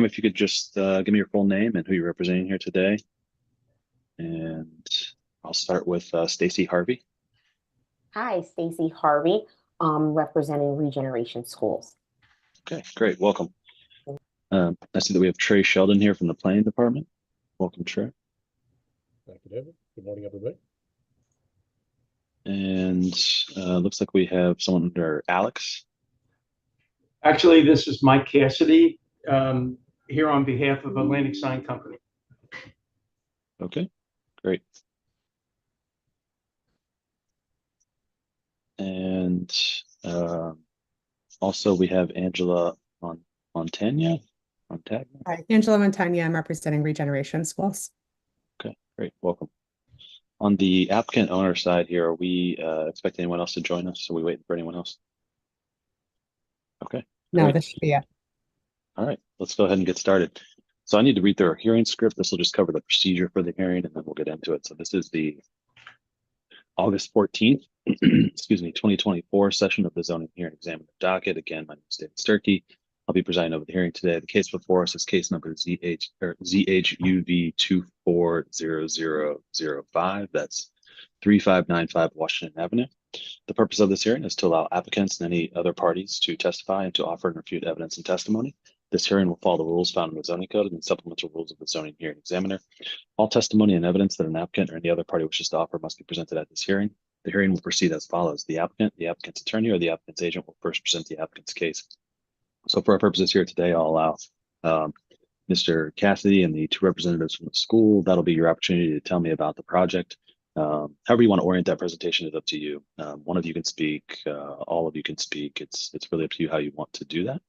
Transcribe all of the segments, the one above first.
ma'am, if you could just give me your full name and who you're representing here today. And I'll start with Stacy Harvey. Hi, Stacy Harvey, representing Regeneration Schools. Okay, great. Welcome. I see that we have Trey Sheldon here from the planning department. Welcome, Trey. Thank you, David. Good morning, everybody. And looks like we have someone under Alex. Actually, this is Mike Cassidy here on behalf of Atlantic Sign Company. Okay, great. And also we have Angela Montagna. Hi, Angela Montagna. I'm representing Regeneration Schools. Okay, great. Welcome. On the applicant owner side here, are we expecting anyone else to join us? Are we waiting for anyone else? Okay. No, great. this should be it. All right, let's go ahead and get started. So I need to read through our hearing script. This will just cover the procedure for the hearing, and then we'll get into it. So this is the August 14th, excuse me, 2024 session of the zoning hearing examiner docket. Again, my name is David Sturkey. I'll be presiding over the hearing today. The case before us is case number ZHUV240005. That's 3595 Washington Avenue. The purpose of this hearing is to allow applicants and any other parties to testify and to offer and refute evidence and testimony. This hearing will follow the rules found in the zoning code and the supplemental rules of the zoning hearing examiner. All testimony and evidence that an applicant or any other party wishes to offer must be presented at this hearing. The hearing will proceed as follows. The applicant, the applicant's attorney, or the applicant's agent will first present the applicant's case. So for our purposes here today, I'll allow Mr. Cassidy and the two representatives from the school. That'll be your opportunity to tell me about the project. However you want to orient that presentation is up to you. One of you can speak, all of you can speak. It's really up to you how you want to do that.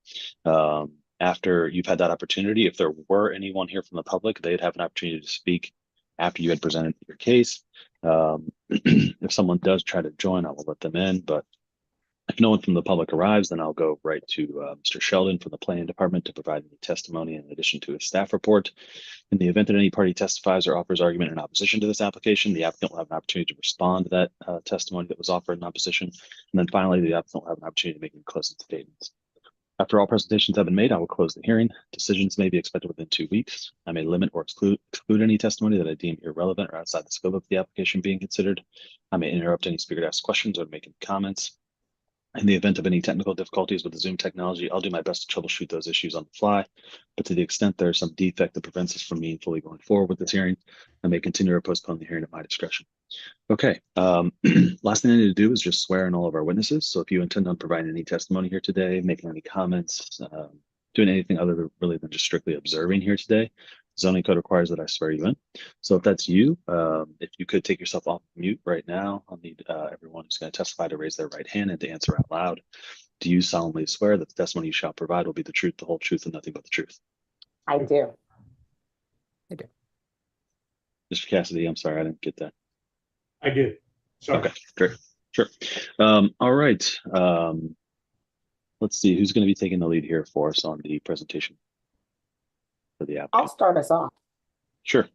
After you've had that opportunity, if there were anyone here from the public, they'd have an opportunity to speak after you had presented your case. If someone does try to join, I will let them in, but if no one from the public arrives, then I'll go right to Mr. Sheldon from the planning department to provide any testimony in addition to his staff report. In the event that any party testifies or offers argument in opposition to this application, the applicant will have an opportunity to respond to that testimony that was offered in opposition. And then finally, the applicant will have an opportunity to make any closing statements. After all presentations have been made, I will close the hearing. Decisions may be expected within 2 weeks. I may limit or exclude any testimony that I deem irrelevant or outside the scope of the application being considered. I may interrupt any speaker to ask questions or make any comments. In the event of any technical difficulties with the Zoom technology, I'll do my best to troubleshoot those issues on the fly. But to the extent there's some defect that prevents us from meaningfully going forward with this hearing, I may continue or postpone the hearing at my discretion. Okay, last thing I need to do is just swear in all of our witnesses. So if you intend on providing any testimony here today, making any comments, doing anything other than really than just strictly observing here today, zoning code requires that I swear you in. So if that's you, if you could take yourself off mute right now, I'll need everyone who's going to testify to raise their right hand and to answer out loud. Do you solemnly swear that the testimony you shall provide will be the truth, the whole truth, and nothing but the truth? I do. I do. Mr. Cassidy, I'm sorry, I didn't get that. I do. Sorry. Okay, great. Sure. All right. Let's see who's going to be taking the lead here for us on the presentation for the applicant. I'll start us off. Sure.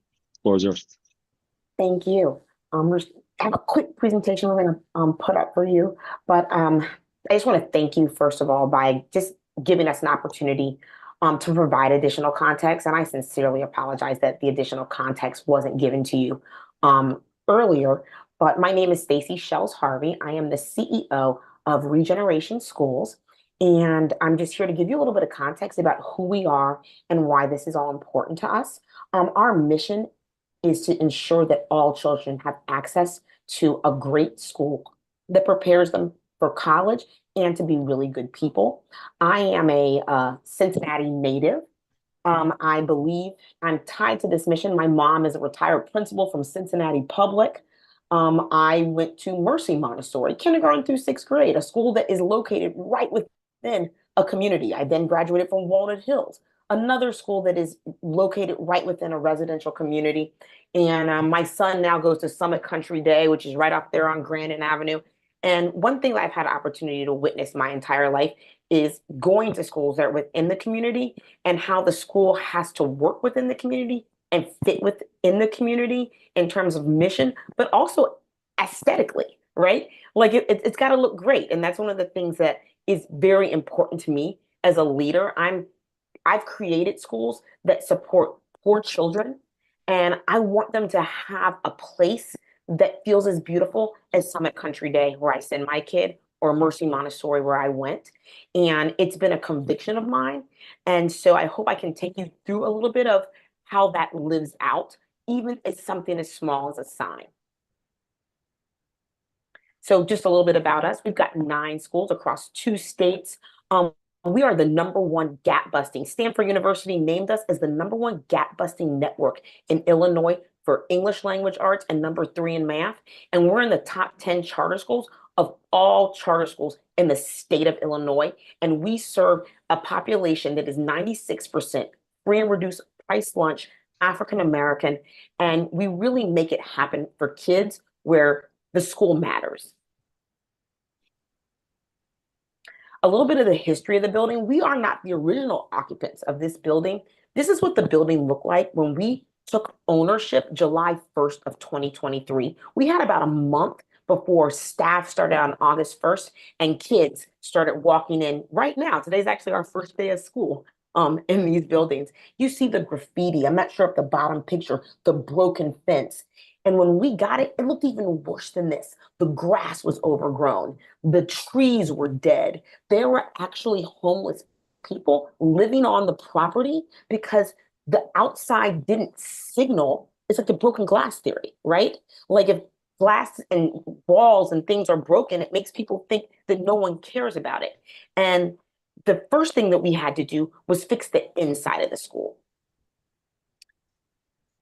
Floor is yours. Thank you. We have a quick presentation we're going to put up for you, but I just want to thank you first of all by just giving us an opportunity to provide additional context. And I sincerely apologize that the additional context wasn't given to you earlier. But my name is Stacy Shells Harvey. I am the CEO of Regeneration Schools. And I'm just here to give you a little bit of context about who we are and why this is all important to us. Our mission is to ensure that all children have access to a great school that prepares them for college and to be really good people. I am a Cincinnati native. I believe I'm tied to this mission. My mom is a retired principal from Cincinnati Public. I went to Mercy Montessori, kindergarten through 6th grade, a school that is located right within a community. I then graduated from Walnut Hills, another school that is located right within a residential community. And my son now goes to Summit Country Day, which is right off there on Grandin Avenue. And one thing that I've had an opportunity to witness my entire life is going to schools that are within the community and how the school has to work within the community and fit within the community in terms of mission, but also aesthetically, right? Like it's got to look great. And that's one of the things that is very important to me as a leader. I'm I've created schools that support poor children, and I want them to have a place that feels as beautiful as Summit Country Day, where I send my kid, or Mercy Montessori, where I went. And it's been a conviction of mine. And so I hope I can take you through a little bit of how that lives out, even as something as small as a sign. So just a little bit about us. We've got 9 schools across 2 states. We are the #1 gap busting. Stanford University named us as the #1 gap busting network in Illinois for English language arts and #3 in math. And we're in the top 10 charter schools of all charter schools in the state of Illinois. And we serve a population that is 96% free and reduced price lunch, African American. And we really make it happen for kids where the school matters. A little bit of the history of the building. We are not the original occupants of this building. This is what the building looked like when we took ownership July 1st of 2023. We had about a month before staff started on August 1st and kids started walking in right now. Today's actually our first day of school in these buildings. You see the graffiti. I'm not sure if the bottom picture, the broken fence. And when we got it, it looked even worse than this. The grass was overgrown. The trees were dead. There were actually homeless people living on the property because the outside didn't signal. It's like the broken glass theory, right? Like if glass and walls and things are broken, it makes people think that no one cares about it. And the first thing that we had to do was fix the inside of the school.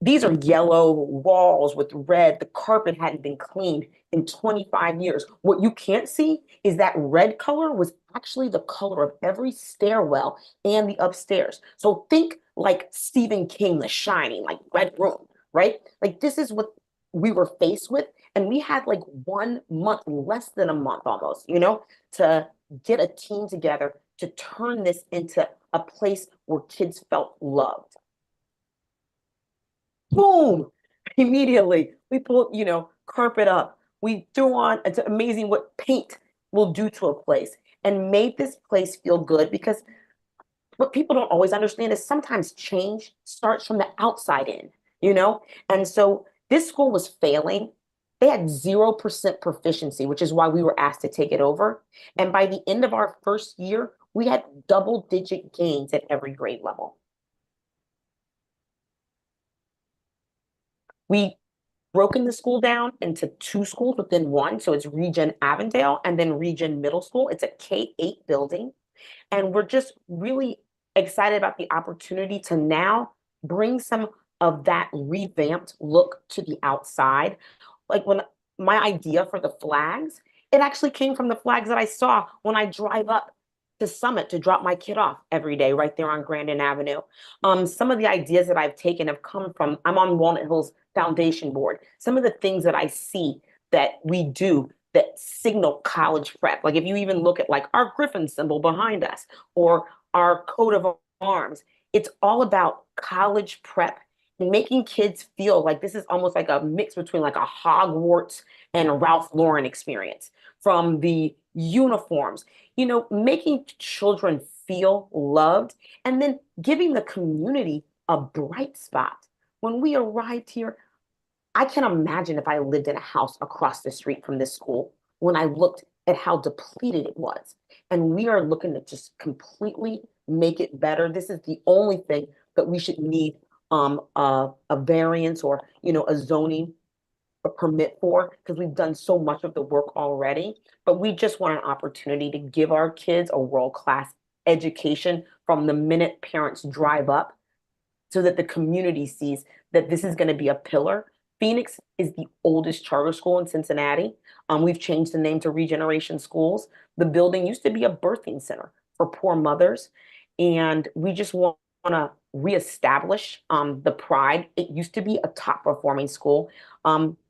These are yellow walls with red. The carpet hadn't been cleaned in 25 years. What you can't see is that red color was actually the color of every stairwell and the upstairs. So think like Stephen King, The Shining, like Red Room, right? Like this is what we were faced with. And we had like 1 month, less than a month almost, to get a team together to turn this into a place where kids felt loved. Boom! Immediately, we pulled, carpet up. We threw on, it's amazing what paint will do to a place, and made this place feel good, because what people don't always understand is sometimes change starts from the outside in, And so this school was failing. They had 0% proficiency, which is why we were asked to take it over. And by the end of our first year, we had double-digit gains at every grade level. We broken the school down into 2 schools within one. So it's Regen Avondale and then Regen Middle School. It's a K-8 building. And we're just really excited about the opportunity to now bring some of that revamped look to the outside. Like when my idea for the flags, it actually came from the flags that I saw when I drive up to Summit to drop my kid off every day right there on Grandin Avenue. Some of the ideas that I've taken have come from, I'm on Walnut Hills Foundation Board. Some of the things that I see that we do that signal college prep, like if you even look at like our Griffin symbol behind us or our coat of arms, it's all about college prep and making kids feel like this is almost like a mix between like a Hogwarts and a Ralph Lauren experience. From the uniforms, making children feel loved, and then giving the community a bright spot. When we arrived here, I can imagine if I lived in a house across the street from this school, when I looked at how depleted it was. And we are looking to just completely make it better. This is the only thing that we should need a variance or, a zoning a permit for, because we've done so much of the work already. But we just want an opportunity to give our kids a world-class education from the minute parents drive up, so that the community sees that this is going to be a pillar. Phoenix is the oldest charter school in Cincinnati. We've changed the name to Regeneration Schools. The building used to be a birthing center for poor mothers, and we just want to reestablish the pride. It used to be a top performing school.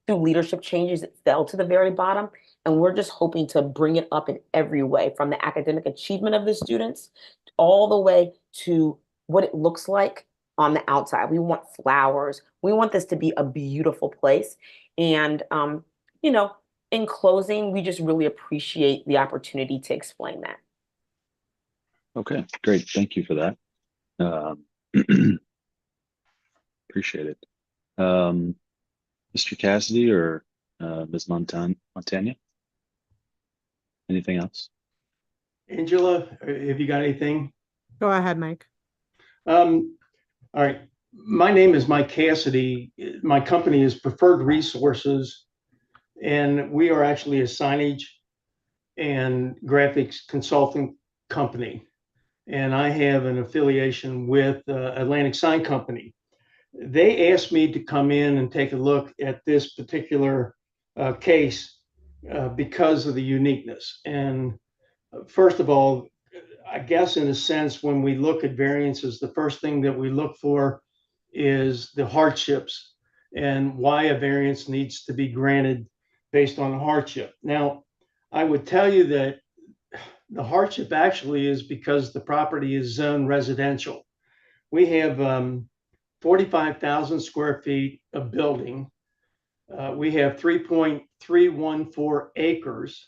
Through leadership changes, it fell to the very bottom, and we're just hoping to bring it up in every way, from the academic achievement of the students all the way to what it looks like on the outside. We want flowers. We want this to be a beautiful place. And, in closing, we just really appreciate the opportunity to explain that. Okay, great. Thank you for that. Um, Appreciate it. Mr. Cassidy or Ms. Montagna? Anything else? Angela, have you got anything? Go ahead, Mike. All right. My name is Mike Cassidy. My company is Preferred Resources, and we are actually a signage and graphics consulting company. And I have an affiliation with Atlantic Sign Company. They asked me to come in and take a look at this particular case because of the uniqueness. And first of all, I guess in a sense, when we look at variances, the first thing that we look for is the hardships and why a variance needs to be granted based on a hardship. Now, I would tell you that the hardship actually is because the property is zoned residential. We have 45,000 square feet of building. We have 3.314 acres.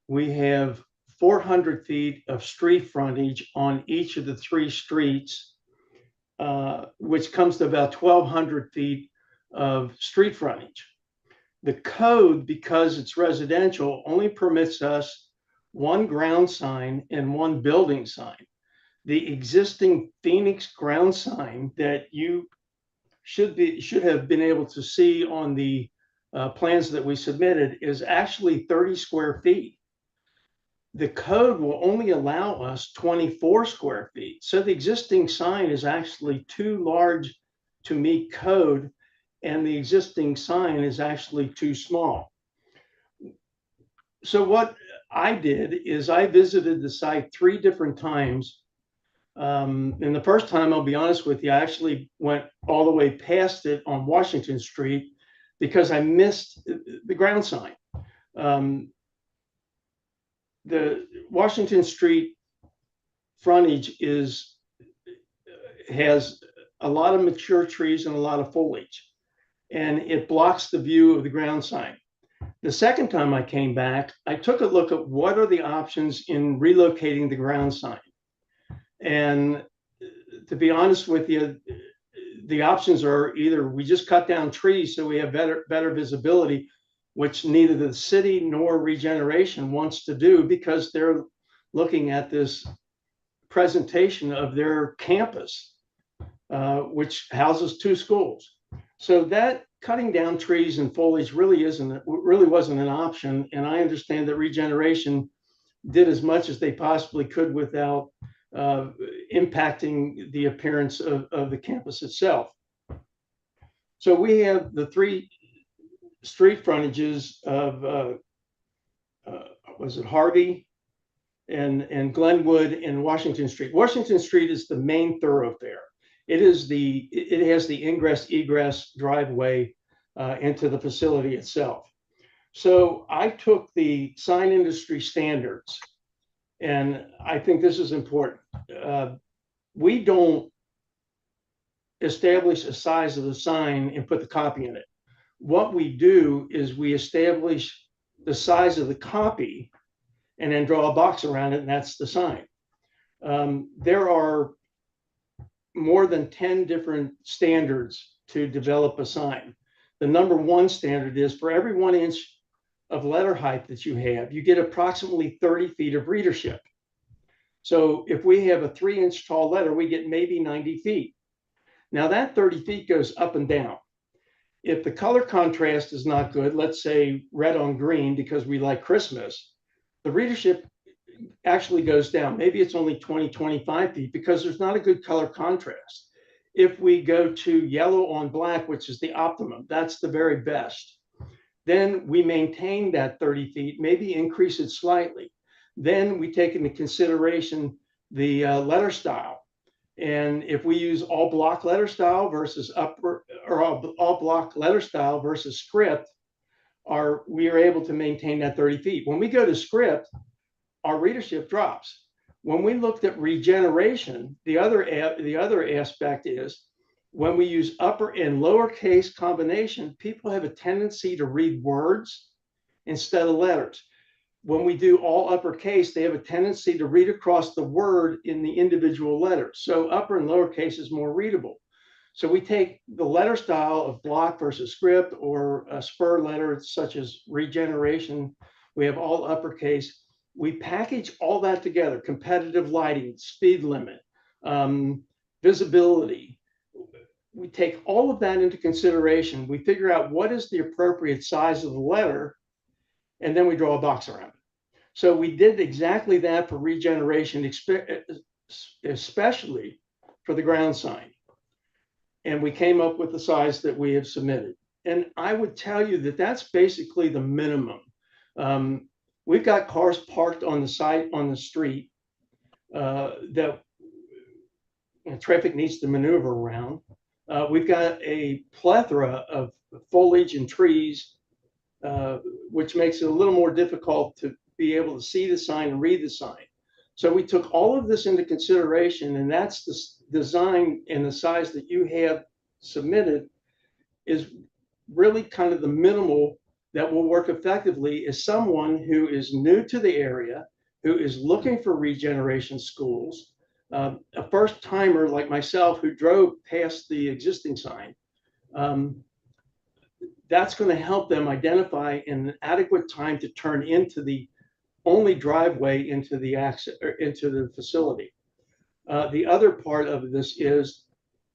We have 400 feet of street frontage on each of the three streets, which comes to about 1,200 feet of street frontage. The code, because it's residential, only permits us one ground sign and one building sign. The existing Phoenix ground sign that you should have been able to see on the plans that we submitted is actually 30 square feet. The code will only allow us 24 square feet. So the existing sign is actually too large to meet code, and the existing sign is actually too small. So what I did is I visited the site 3 different times. And the first time, I'll be honest with you, I actually went all the way past it on Washington Street because I missed the ground sign. The Washington Street frontage has a lot of mature trees and a lot of foliage, and it blocks the view of the ground sign. The second time I came back, I took a look at what are the options in relocating the ground sign. And to be honest with you, the options are either we just cut down trees so we have better visibility, which neither the city nor Regeneration wants to do because they're looking at this presentation of their campus, which houses 2 schools. So that cutting down trees and foliage really wasn't an option. And I understand that Regeneration did as much as they possibly could without impacting the appearance of the campus itself. So we have the 3 street frontages of was it Harvey and Glenwood and Washington Street. Washington Street is the main thoroughfare. It has the ingress egress driveway into the facility itself. So I took the sign industry standards, and I think this is important. We don't establish a size of the sign and put the copy in it. What we do is we establish the size of the copy and then draw a box around it, and that's the sign. There are more than 10 different standards to develop a sign. The number 1 standard is for every 1 inch of letter height that you have, you get approximately 30 feet of readership. So if we have a 3-inch tall letter, we get maybe 90 feet. Now that 30 feet goes up and down. If the color contrast is not good, let's say red on green because we like Christmas, the readership actually goes down. Maybe it's only 20, 25 feet because there's not a good color contrast. If we go to yellow on black, which is the optimum, that's the very best. Then we maintain that 30 feet, maybe increase it slightly. Then we take into consideration the letter style. And if we use all block letter style versus all block letter style versus script, we are able to maintain that 30 feet. When we go to script, our readership drops. When we looked at Regeneration, the other aspect is when we use upper and lowercase combination, people have a tendency to read words instead of letters. when we do all uppercase, they have a tendency to read across the word in the individual letters. So upper and lowercase is more readable. So we take the letter style of block versus script, or a spur letter such as regeneration. We have all uppercase. We package all that together: competitive lighting, speed limit, visibility. We take all of that into consideration. We figure out what is the appropriate size of the letter, and then we draw a box around it. So we did exactly that for regeneration, especially for the ground sign. And we came up with the size that we have submitted. And I would tell you that that's basically the minimum. We've got cars parked on the side, on the street, that traffic needs to maneuver around. We've got a plethora of foliage and trees, which makes it a little more difficult to be able to see the sign and read the sign. So we took all of this into consideration, and that's the design, and the size that you have submitted is really kind of the minimal that will work effectively as someone who is new to the area, who is looking for regeneration schools, a first timer like myself who drove past the existing sign. That's going to help them identify in an adequate time to turn into the only driveway into the access, or into the facility. The other part of this is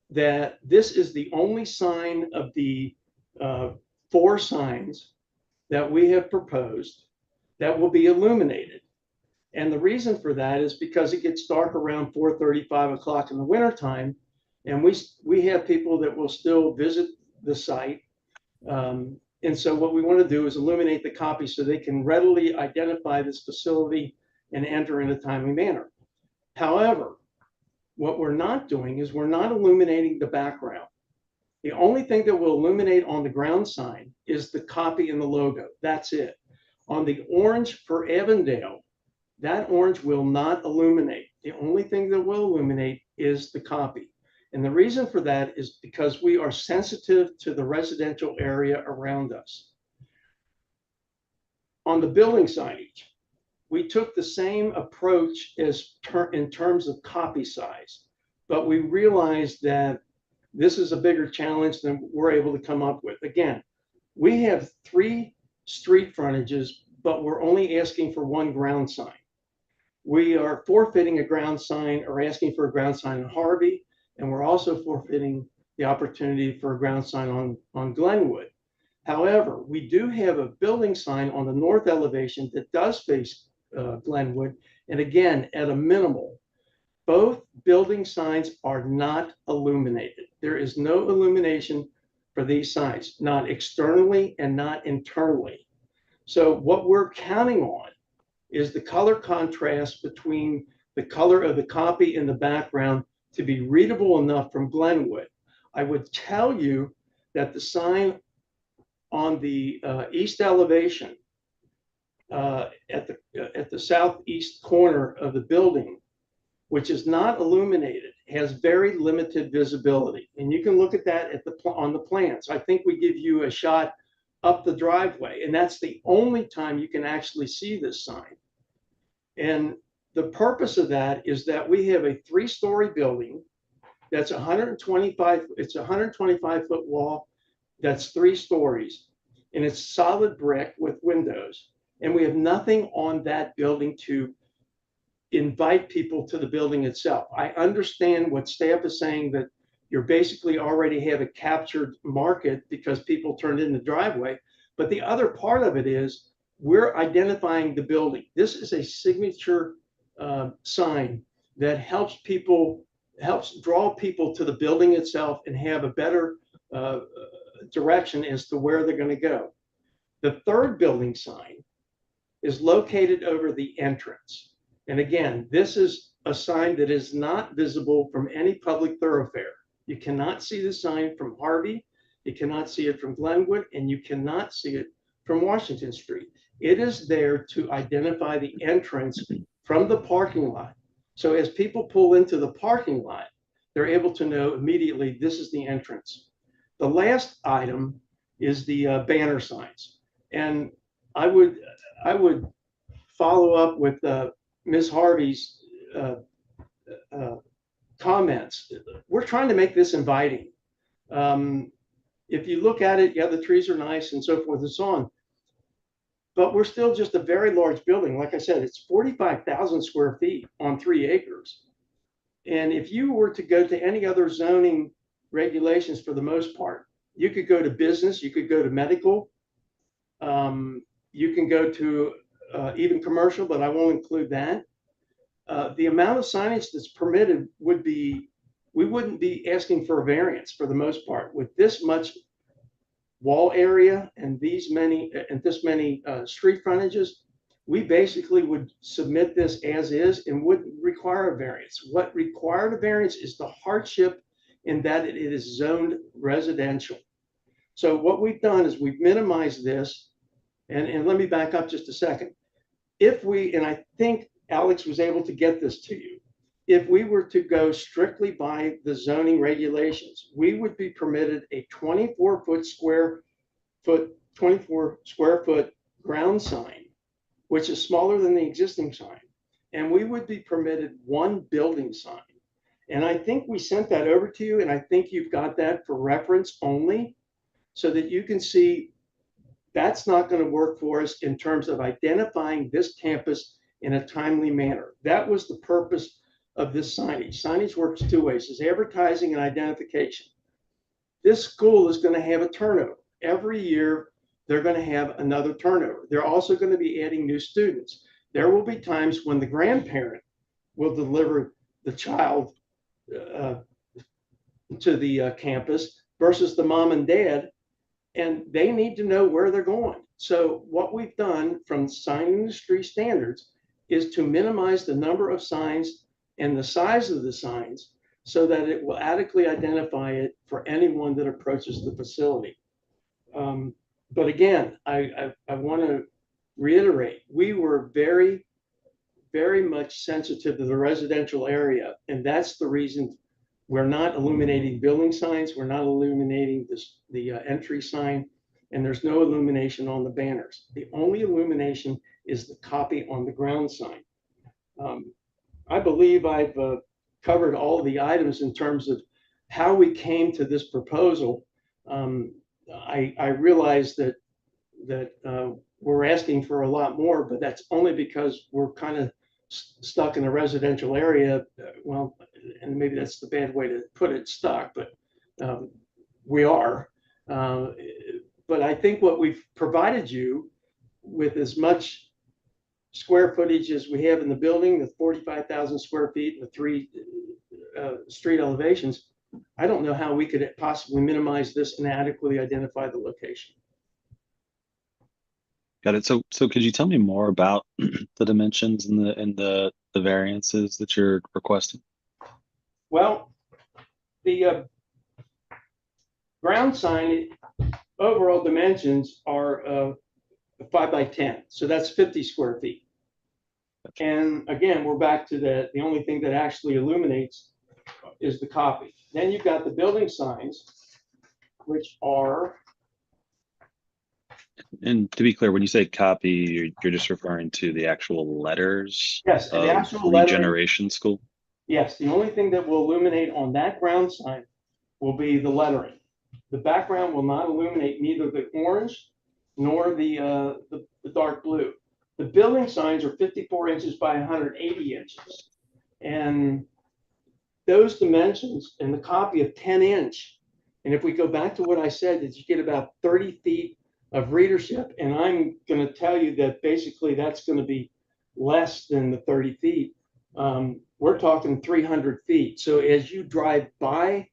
that this is the only sign of the 4 signs that we have proposed that will be illuminated. And the reason for that is because it gets dark around 4:30, 5 o'clock in the wintertime. And we have people that will still visit the site. And so what we want to do is illuminate the copy so they can readily identify this facility and enter in a timely manner. However, what we're not doing is we're not illuminating the background. The only thing that will illuminate on the ground sign is the copy and the logo. That's it. On the orange for Avondale, that orange will not illuminate. The only thing that will illuminate is the copy. And the reason for that is because we are sensitive to the residential area around us. On the building signage, we took the same approach as in terms of copy size, but we realized that this is a bigger challenge than we're able to come up with. Again, we have 3 street frontages, but we're only asking for 1 ground sign. We are forfeiting a ground sign, or asking for a ground sign in Harvey, and we're also forfeiting the opportunity for a ground sign on Glenwood. However, we do have a building sign on the north elevation that does face Glenwood, and again, at a minimal. Both building signs are not illuminated. There is no illumination for these signs, not externally and not internally. So what we're counting on is the color contrast between the color of the copy and the background to be readable enough from Glenwood. I would tell you that the sign on the east elevation, at the southeast corner of the building, which is not illuminated, has very limited visibility. And you can look at that on the plans. I think we give you a shot up the driveway, and that's the only time you can actually see this sign. And the purpose of that is that we have a 3-story building that's 125, it's a 125-foot wall that's 3 stories, and it's solid brick with windows. And we have nothing on that building to invite people to the building itself. I understand what staff is saying, that you're basically already have a captured market because people turned in the driveway. But the other part of it is we're identifying the building. This is a signature sign that helps draw people to the building itself and have a better direction as to where they're going to go. The 3rd building sign is located over the entrance. And again, this is a sign that is not visible from any public thoroughfare. You cannot see the sign from Harvey, you cannot see it from Glenwood, and you cannot see it from Washington Street. It is there to identify the entrance from the parking lot. So as people pull into the parking lot, they're able to know immediately this is the entrance. The last item is the banner signs. And I would follow up with Ms. Harvey's comments. We're trying to make this inviting. If you look at it, yeah, the trees are nice and so forth and so on, but we're still just a very large building. Like I said, it's 45,000 square feet on 3 acres. And if you were to go to any other zoning regulations, for the most part, you could go to business, you could go to medical, you can go to even commercial, but I won't include that. The amount of signage that's permitted would be, we wouldn't be asking for a variance for the most part. With this much wall area and this many street frontages, we basically would submit this as is and wouldn't require a variance. What required a variance is the hardship in that it is zoned residential. So what we've done is we've minimized this, and let me back up just a second. If we, and I think Alex was able to get this to you, if we were to go strictly by the zoning regulations, we would be permitted a 24 square foot ground sign, which is smaller than the existing sign. And we would be permitted 1 building sign. And I think we sent that over to you, and I think you've got that for reference only, so that you can see that's not going to work for us in terms of identifying this campus in a timely manner. That was the purpose of this signage. Signage works 2 ways: is advertising and identification. This school is going to have a turnover. Every year, they're going to have another turnover. They're also going to be adding new students. There will be times when the grandparent will deliver the child to the campus versus the mom and dad, and they need to know where they're going. So what we've done from sign industry standards is to minimize the number of signs and the size of the signs so that it will adequately identify it for anyone that approaches the facility. But again, I want to reiterate, we were very, very much sensitive to the residential area, and that's the reason we're not illuminating building signs, we're not illuminating the entry sign, and there's no illumination on the banners. The only illumination is the copy on the ground sign. I believe I've covered all the items in terms of how we came to this proposal. I realize that we're asking for a lot more, but that's only because we're kind of stuck in a residential area. Well, and maybe that's the bad way to put it, stuck, but we are. But I think what we've provided you with as much square footage as we have in the building, the 45,000 square feet, and the 3 street elevations, I don't know how we could possibly minimize this and adequately identify the location. Got it. So could you tell me more about the dimensions and the variances that you're requesting? Well, the ground sign overall dimensions are 5 by 10, so that's 50 square feet. And again, we're back to the only thing that actually illuminates is the copy. Then you've got the building signs, which are. And to be clear, when you say copy, you're just referring to the actual letters. Yes, of the actual lettering. Regeneration School. Yes, the only thing that will illuminate on that ground sign will be the lettering. The background will not illuminate neither the orange nor the dark blue. The building signs are 54 inches by 180 inches. And those dimensions and the copy of 10-inch, and if we go back to what I said, that you get about 30 feet of readership, and I'm going to tell you that basically that's going to be less than the 30 feet. We're talking 300 feet. So as you drive by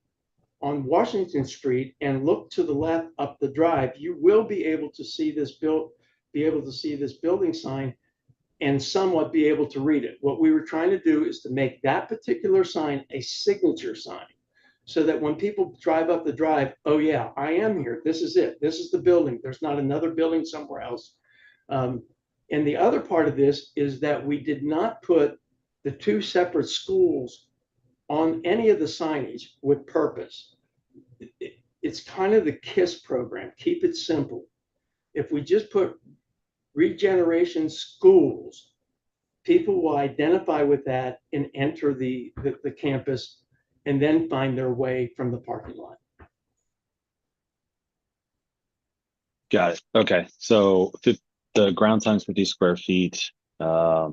on Washington Street and look to the left up the drive, you will be able to see this building sign and somewhat be able to read it. What we were trying to do is to make that particular sign a signature sign, so that when people drive up the drive, oh yeah, I am here. This is it. This is the building. There's not another building somewhere else. And the other part of this is that we did not put the 2 separate schools on any of the signage with purpose. It's kind of the KISS program. Keep it simple. If we just put regeneration schools, people will identify with that and enter the campus and then find their way from the parking lot. Got it. Okay. So the ground sign's 50 square feet. So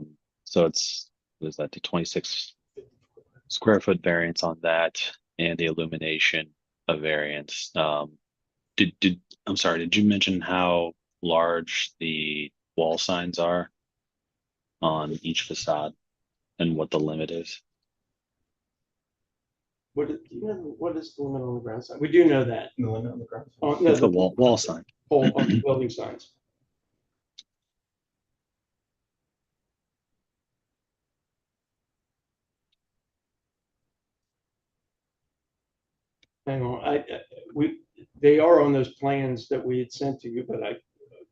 it's, what is that, the 26 square foot variance on that and the illumination of variance. I'm sorry, did you mention how large the wall signs are on each facade and what the limit is? Do you know what is the limit on the ground sign? We do know that. The limit on the ground. Oh, no, It's the wall sign. whole on the building signs. Hang on, they are on those plans that we had sent to you, but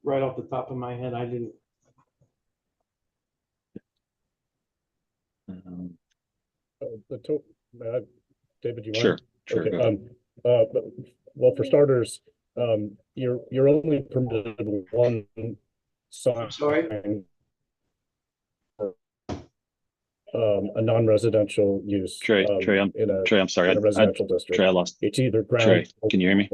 right off the top of my head, I didn't. David, you want? Sure, sure. Okay. Go ahead. Well, for starters, you're only permitted one sign. I'm sorry. A non-residential use. Trey, I'm sorry. In a residential district. Trey, I lost. It's either ground. Trey, can you hear me?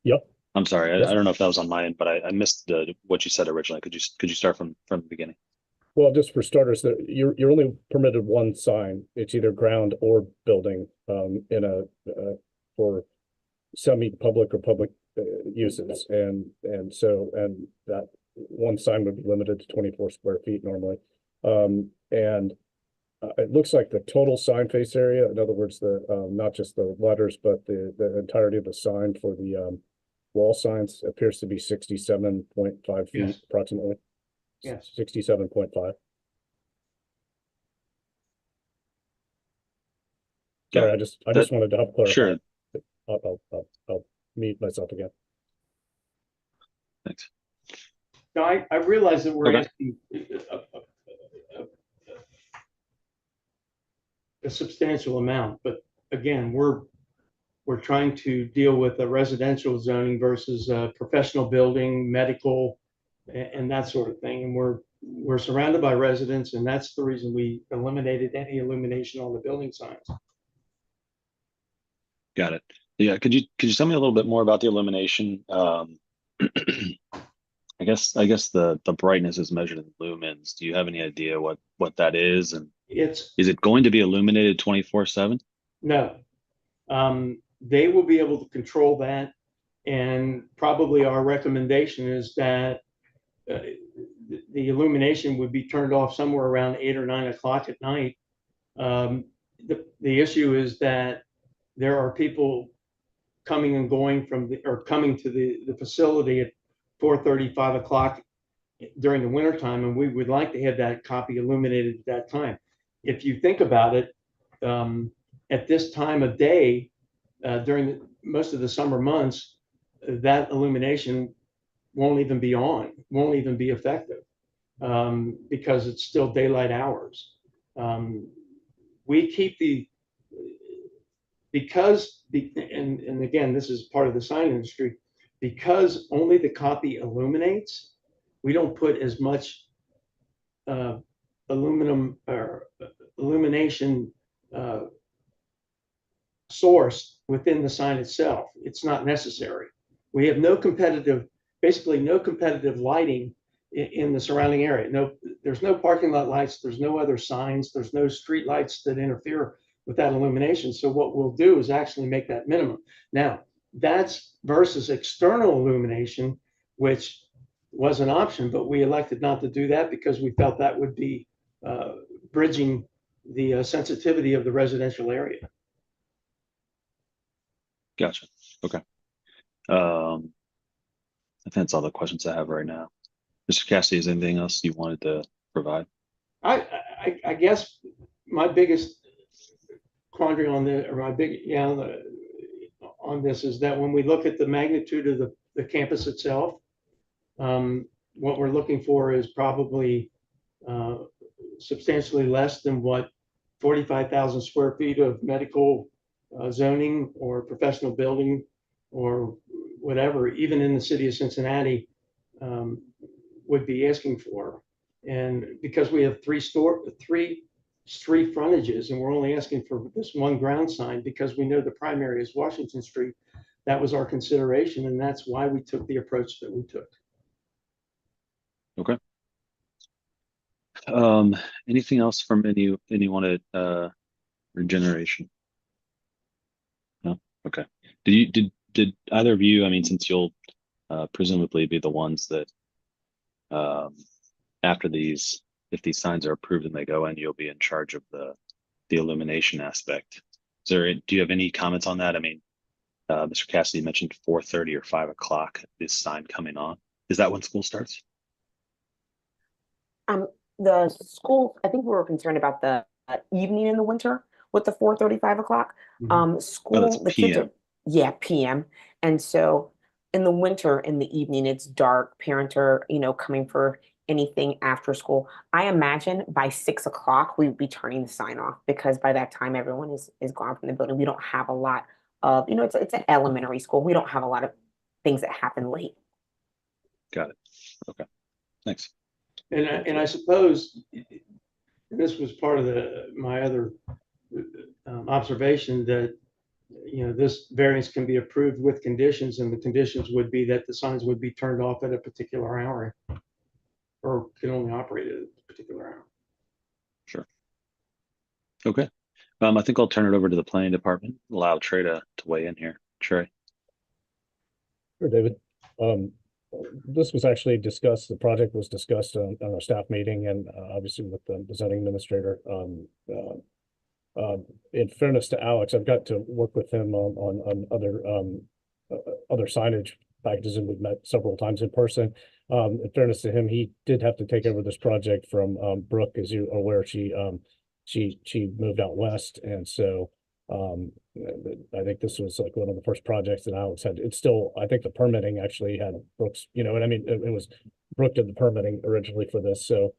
Yep. I'm sorry. Yes. I don't know if that was on my end, but I missed what you said originally. Could you start from the beginning? Well, just for starters, you're only permitted one sign. It's either ground or building for semi-public or public uses, and that one sign would be limited to 24 square feet normally. It looks like the total sign face area, in other words, not just the letters, but the entirety of the sign for the wall signs appears to be 67.5 feet. Yes. Approximately. Yes. 67.5. Yeah, Sorry, I just wanted to help clarify. Sure. I'll mute myself again. Thanks. No, I realize that we're Okay. asking a substantial amount, but again, we're trying to deal with a residential zoning versus a professional building, medical, and that sort of thing. And we're surrounded by residents, and that's the reason we eliminated any illumination on the building signs. Got it. Yeah. Could you tell me a little bit more about the illumination? I guess the brightness is measured in lumens. Do you have any idea what that is? And is it going to be illuminated 24/7? No. They will be able to control that. And probably our recommendation is that the illumination would be turned off somewhere around 8 or 9 o'clock at night. The issue is that there are people coming and going coming to the facility at 4:30, 5 o'clock during the winter time, and we would like to have that copy illuminated at that time. If you think about it, at this time of day, during most of the summer months, that illumination won't even be effective, because it's still daylight hours. We keep and again, this is part of the sign industry, because only the copy illuminates, we don't put as much aluminum or illumination source within the sign itself. It's not necessary. We have basically no competitive lighting in the surrounding area. There's no parking lot lights, there's no other signs, there's no street lights that interfere with that illumination. So what we'll do is actually make that minimum. Now, that's versus external illumination, which was an option, but we elected not to do that because we felt that would be bridging the sensitivity of the residential area. Gotcha. Okay. I think that's all the questions I have right now. Mr. Cassidy, is anything else you wanted to provide? I guess my biggest quandary on on this is that when we look at the magnitude of the campus itself, what we're looking for is probably substantially less than what 45,000 square feet of medical zoning or professional building or whatever, even in the city of Cincinnati, would be asking for. And because we have three street frontages and we're only asking for this one ground sign because we know the primary is Washington Street, that was our consideration, and that's why we took the approach that we took. Okay. Anything else from anyone at Regeneration? No? Okay. Did either of you, I mean, since you'll presumably be the ones that after these, if these signs are approved and they go in, you'll be in charge of the illumination aspect. Do you have any comments on that? I mean, Mr. Cassidy mentioned 4:30 or 5 o'clock, this sign coming on. Is that when school starts? The school, I think we were concerned about the evening in the winter with the 4:30, 5 o'clock. School, that's the kids PM. are, yeah, PM. And so in the winter, in the evening, it's dark. Parents are, coming for anything after school. I imagine by 6 o'clock, we would be turning the sign off because by that time, everyone is gone from the building. We don't have a lot of, it's an elementary school. We don't have a lot of things that happen late. Got it. Okay. Thanks. And I suppose this was part of my other observation that this variance can be approved with conditions, and the conditions would be that the signs would be turned off at a particular hour or can only operate at a particular hour. Sure. Okay. I think I'll turn it over to the planning department. Allow Trey to weigh in here. Trey. Sure, David. This was actually discussed, the project was discussed on our staff meeting and obviously with the zoning administrator. In fairness to Alex, I've got to work with him on other signage packages, and we've met several times in person. In fairness to him, he did have to take over this project from Brooke, as you are aware. She moved out west, and so I think this was like one of the first projects that Alex had. It's still, I think the permitting actually had Brooks, and I mean, it was Brooke did the permitting originally for this. So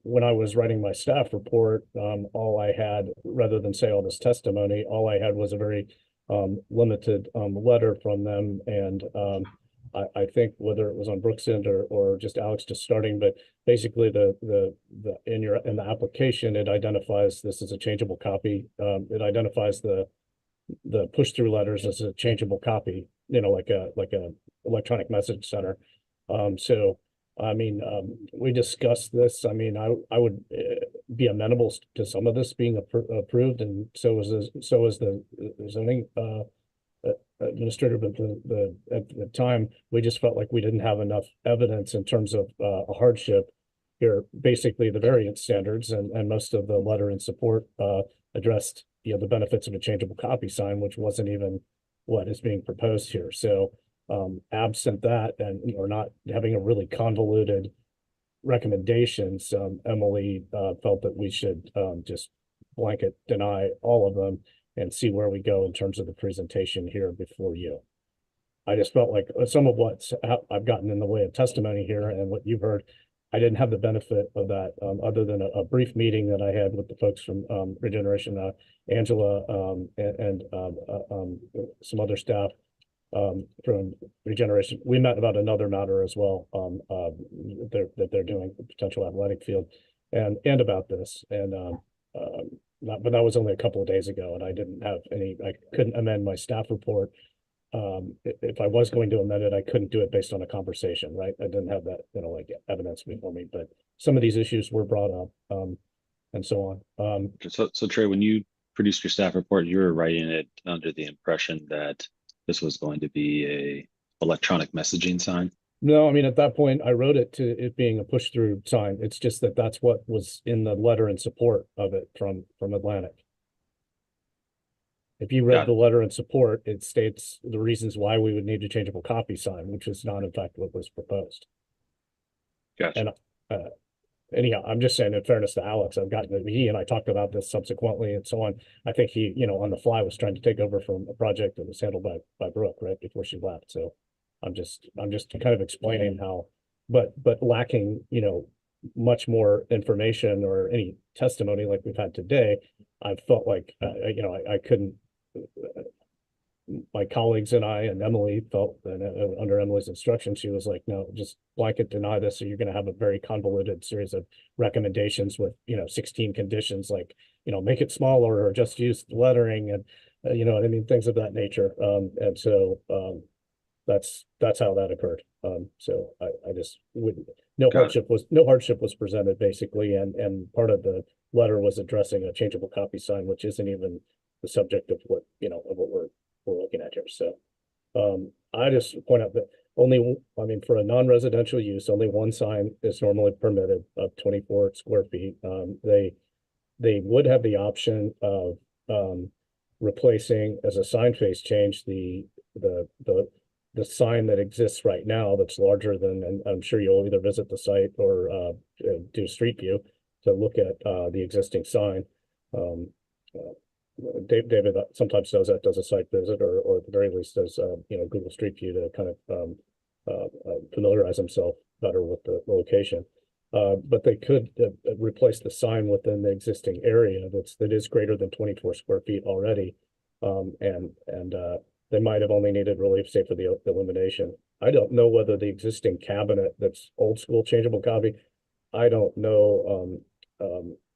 when I was writing my staff report, all I had, rather than say all this testimony, all I had was a very limited letter from them. And I think whether it was on Brooks' end or just Alex just starting, but basically in the application, it identifies this as a changeable copy. It identifies the push-through letters as a changeable copy, like a electronic message center. So I mean, we discussed this. I mean, I would be amenable to some of this being approved, and so is the zoning administrator. But at the time, we just felt like we didn't have enough evidence in terms of a hardship here. Basically, the variance standards and most of the letter in support addressed the benefits of a changeable copy sign, which wasn't even what is being proposed here. So absent that, and or not having a really convoluted recommendations, Emily felt that we should just blanket deny all of them and see where we go in terms of the presentation here before you. I just felt like some of what I've gotten in the way of testimony here and what you've heard, I didn't have the benefit of that other than a brief meeting that I had with the folks from Regeneration, Angela, and some other staff from Regeneration. We met about another matter as well that they're doing, the potential athletic field, and about this. And but that was only a couple of days ago, and I couldn't amend my staff report. If I was going to amend it, I couldn't do it based on a conversation, right? I didn't have that, like evidence before me, but some of these issues were brought up, and so on. So Trey, when you produced your staff report, you were writing it under the impression that this was going to be a electronic messaging sign? No, I mean, at that point, I wrote it to it being a push-through sign. It's just that that's what was in the letter in support of it from Atlantic. If you read the letter in support, it states the reasons why we would need a changeable copy sign, which is not in fact what was proposed. Gotcha. And anyhow, I'm just saying, in fairness to Alex, he and I talked about this subsequently and so on. I think he, on the fly was trying to take over from a project that was handled by Brooke right before she left. So I'm just kind of explaining how, but lacking, much more information or any testimony like we've had today. I felt like, I couldn't my colleagues and I and Emily felt that under Emily's instruction, she was like, no, just blanket deny this. So you're going to have a very convoluted series of recommendations with, 16 conditions, like, make it smaller or just use lettering and, what I mean, things of that nature. And so that's how that occurred. So I just wouldn't, no Got hardship was presented basically. And part of the letter was addressing a changeable copy sign, which isn't even the subject of what, of what we're looking at here. So, I just point out that for a non-residential use, only one sign is normally permitted of 24 square feet. They would have the option of, replacing as a sign face change the sign that exists right now that's larger than, and I'm sure you'll either visit the site or do street view to look at the existing sign. David sometimes does that, does a site visit or at the very least does Google Street View to kind of familiarize himself better with the location. But they could replace the sign within the existing area that is greater than 24 square feet already. And they might have only needed relief, say, for the illumination. I don't know whether the existing cabinet that's old school changeable copy, I don't know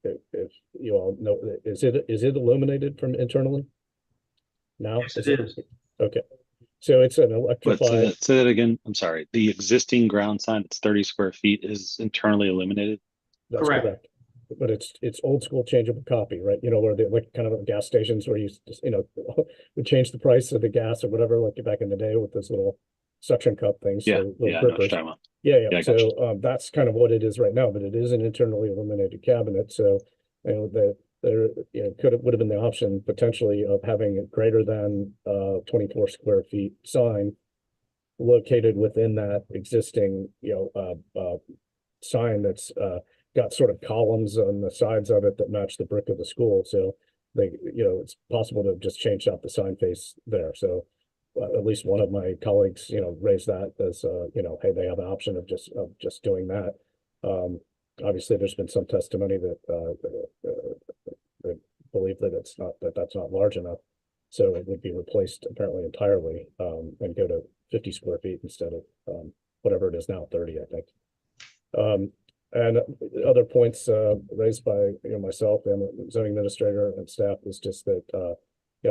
if you all know, is it illuminated from internally now? Yes, it is. Okay. So it's an But electrified. say that again. I'm sorry. The existing ground sign that's 30 square feet is internally illuminated. That's correct. But it's old school changeable copy, right? Where they like kind of gas stations where you just, would change the price of the gas or whatever, like back in the day with those little suction cup things. Yeah, so little yeah, I know what you're grippers. talking about. Yeah. I So that's kind of what it is right now, but it is an internally illuminated cabinet. So there would have been the option potentially of having a greater than 24 square feet sign located within that existing sign that's got sort of columns on the sides of it that match the brick of the school. So it's possible to just change out the sign face there. So at least one of my colleagues, raised that as, hey, they have an option of just doing that. Obviously, there's been some testimony that believe that that's not large enough. So it would be replaced apparently entirely and go to 50 square feet instead of whatever it is now, 30, I think. And other points raised by myself and the zoning administrator and staff is just that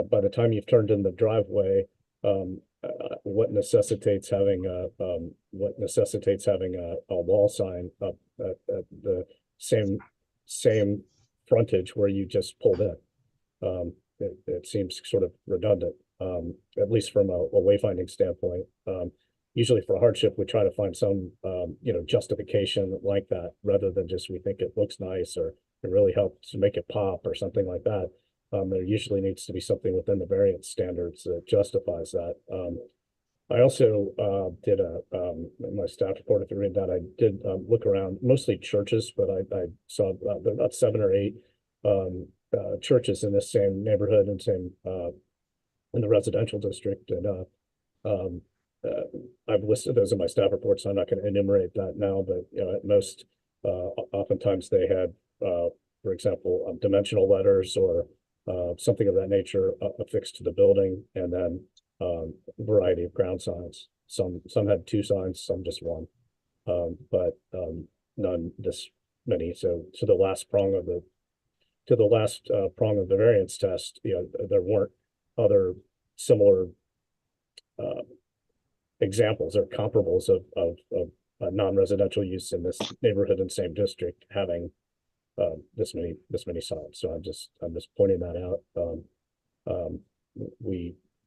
by the time you've turned in the driveway, what necessitates having a wall sign up at the same frontage where you just pulled in. It seems sort of redundant, at least from a wayfinding standpoint. Usually for hardship, we try to find some, justification like that, rather than just we think it looks nice or it really helps to make it pop or something like that. There usually needs to be something within the variance standards that justifies that. I also did in my staff report, if you read that, I did look around mostly churches, but I saw about 7 or 8 churches in this same neighborhood and same in the residential district. And I've listed those in my staff report, so I'm not going to enumerate that now, but at most, oftentimes they had, for example, dimensional letters or something of that nature affixed to the building, and then a variety of ground signs. Some had 2 signs, some just 1, but none this many. So to the last prong of the variance test, there weren't other similar examples or comparables of non-residential use in this neighborhood and same district having this many signs. So I'm just pointing that out.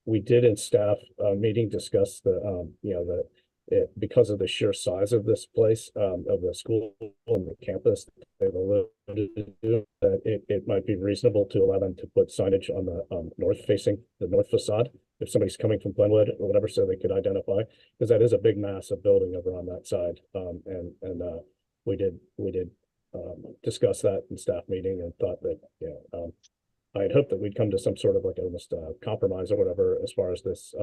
We did in staff meeting discuss because of the sheer size of this place, of the school and the campus, they've alluded to that it might be reasonable to allow them to put signage on the north facade if somebody's coming from Glenwood or whatever, so they could identify, because that is a big massive building over on that side. We did discuss that in staff meeting and thought that I had hoped that we'd come to some sort of like almost compromise or whatever as far as this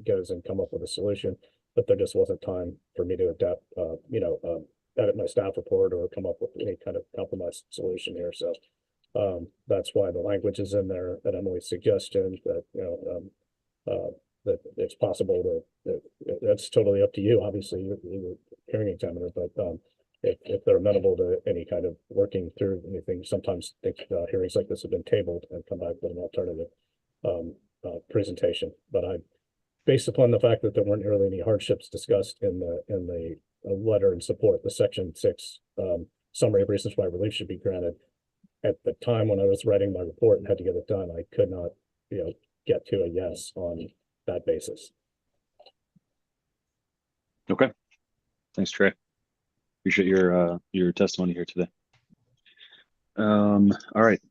goes and come up with a solution, but there just wasn't time for me to adapt, edit my staff report or come up with any kind of compromise solution here. So that's why the language is in there at Emily's suggestion that that it's possible that's totally up to you. Obviously, you're the hearing examiner, but if they're amenable to any kind of working through anything, sometimes hearings like this have been tabled and come back with an alternative presentation. But based upon the fact that there weren't really any hardships discussed in the letter in support, the Section 6 summary of reasons why relief should be granted. At the time when I was writing my report and had to get it done, I could not, get to a yes on that basis. Okay. Thanks, Trey. Appreciate your testimony here today. All right.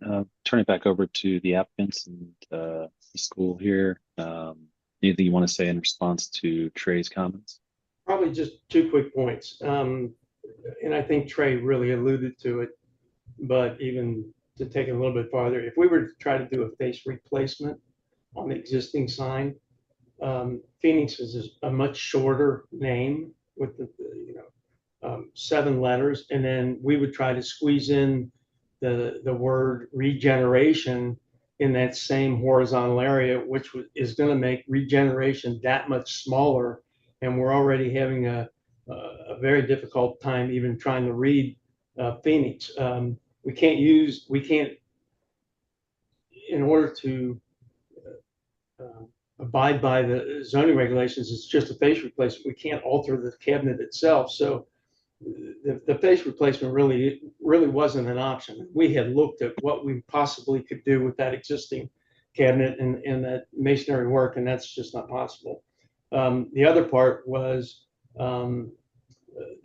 Turn it back over to the applicants and the school here. Anything you want to say in response to Trey's comments? Probably just 2 quick points. And I think Trey really alluded to it, but even to take it a little bit farther, if we were to try to do a face replacement on the existing sign, Phoenix is a much shorter name with the 7 letters, and then we would try to squeeze in the word regeneration in that same horizontal area, which is going to make regeneration that much smaller, and we're already having a very difficult time even trying to read Phoenix. We can't, in order to abide by the zoning regulations, it's just a face replacement. We can't alter the cabinet itself. So the face replacement really wasn't an option. We had looked at what we possibly could do with that existing cabinet and that masonry work, and that's just not possible. The other part was the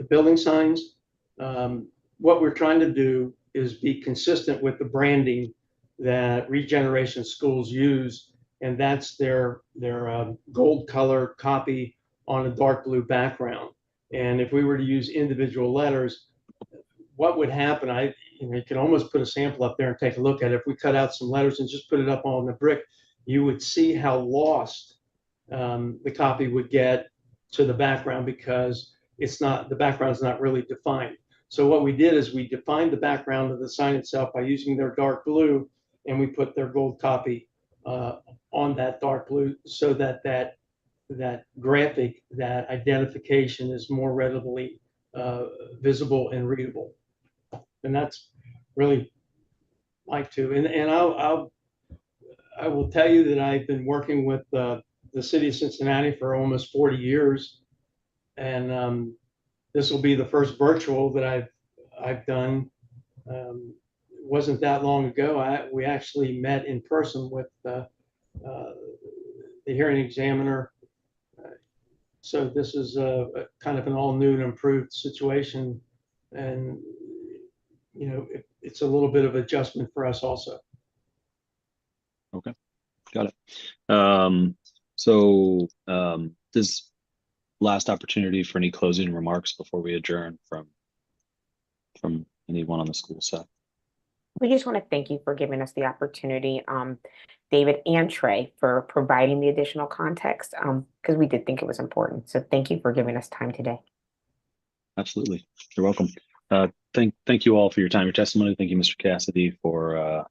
building signs. What we're trying to do is be consistent with the branding that regeneration schools use, and that's their gold color copy on a dark blue background. And if we were to use individual letters, what would happen? You can almost put a sample up there and take a look at it. If we cut out some letters and just put it up on the brick, you would see how lost the copy would get to the background, because the background's not really defined. So what we did is we defined the background of the sign itself by using their dark blue, and we put their gold copy on that dark blue, so that graphic, that identification is more readily visible and readable. And that's really like to. And I will tell you that I've been working with the city of Cincinnati for almost 40 years, and this will be the first virtual that I've done. It wasn't that long ago. We actually met in person with the hearing examiner. So this is a kind of an all new and improved situation, and it's a little bit of adjustment for us also. Okay, got it. So this last opportunity for any closing remarks before we adjourn from anyone on the school side. We just want to thank you for giving us the opportunity, David and Trey, for providing the additional context, because we did think it was important. So thank you for giving us time today. Absolutely. You're welcome. Thank you all for your time, your testimony. Thank you, Mr. Cassidy, for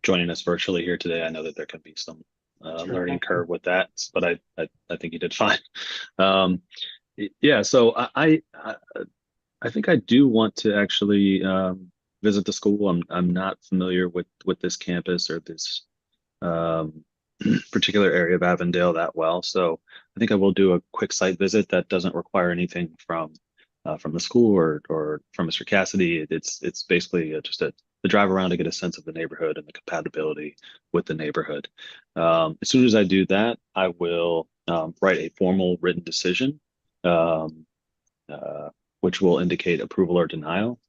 joining us virtually here today. I know that there can be some learning curve with that, but I think you did fine. Yeah, so I think I do want to actually visit the school. I'm not familiar with this campus or this particular area of Avondale that well, so I think I will do a quick site visit that doesn't require anything from the school or from Mr. Cassidy. It's basically just a drive around to get a sense of the neighborhood and the compatibility with the neighborhood. As soon as I do that, I will write a formal written decision, which will indicate approval or denial.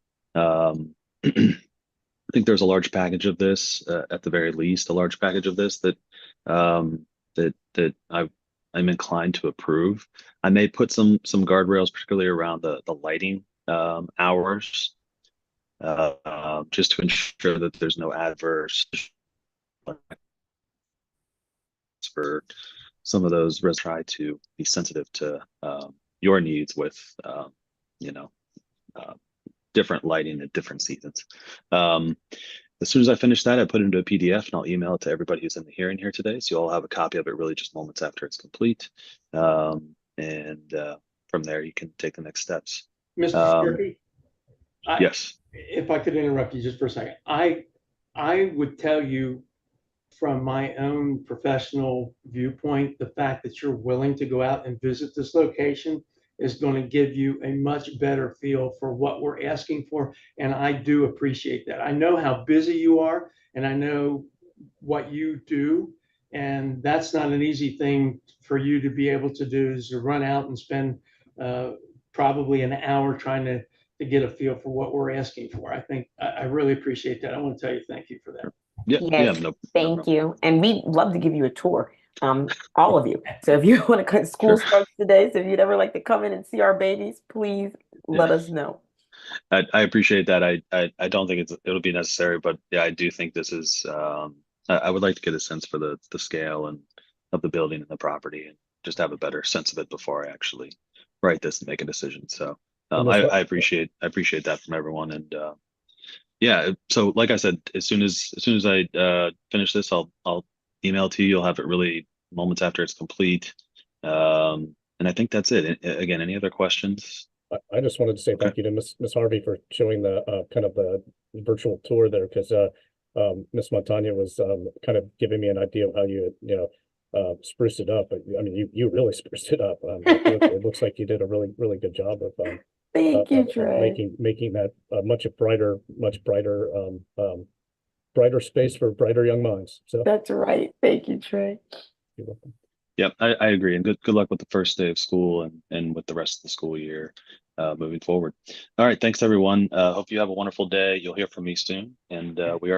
I think there's a large package of this, at the very least, a large package of this that I'm inclined to approve. I may put some guardrails, particularly around the lighting hours, just to ensure that there's no adverse for some of those. Try to be sensitive to your needs with different lighting at different seasons. As soon as I finish that, I put it into a PDF and I'll email it to everybody who's in the hearing here today. So you all have a copy of it really just moments after it's complete. From there, you can take the next steps. Mr. Sharkey, Yes. if I could interrupt you just for a second, I would tell you from my own professional viewpoint, the fact that you're willing to go out and visit this location is going to give you a much better feel for what we're asking for. And I do appreciate that. I know how busy you are and I know what you do. And that's not an easy thing for you to be able to do, is to run out and spend probably an hour trying to get a feel for what we're asking for. I think I really appreciate that. I want to tell you thank you for that. Yeah. Yes, No thank problem. you. And we'd love to give you a tour, all of you. So if you want to come, school Sure. starts today, so if you'd ever like to come in and see our babies, please let us know. I appreciate that. I don't think it'll be necessary, but yeah, I do think this is, I would like to get a sense for the scale and of the building and the property and just have a better sense of it before I actually write this and make a decision. So I appreciate that from everyone. And yeah, so like I said, as soon as I finish this, I'll email it to you. You'll have it really moments after it's complete. And I think that's it. Again, any other questions? I just wanted to say thank you to Miss Harvey for showing the kind of the virtual tour there, because Miss Montagna was kind of giving me an idea of how you spruced it up. But I mean, you really spruced it up. It looks like you did a really good job of Thank you, Trey. making that a much brighter space for brighter young minds. So That's right. Thank you, Trey. you're welcome. Yeah, I agree. And good luck with the first day of school and with the rest of the school year moving forward. All right. Thanks, everyone. Hope you have a wonderful day. You'll hear from me soon. And we are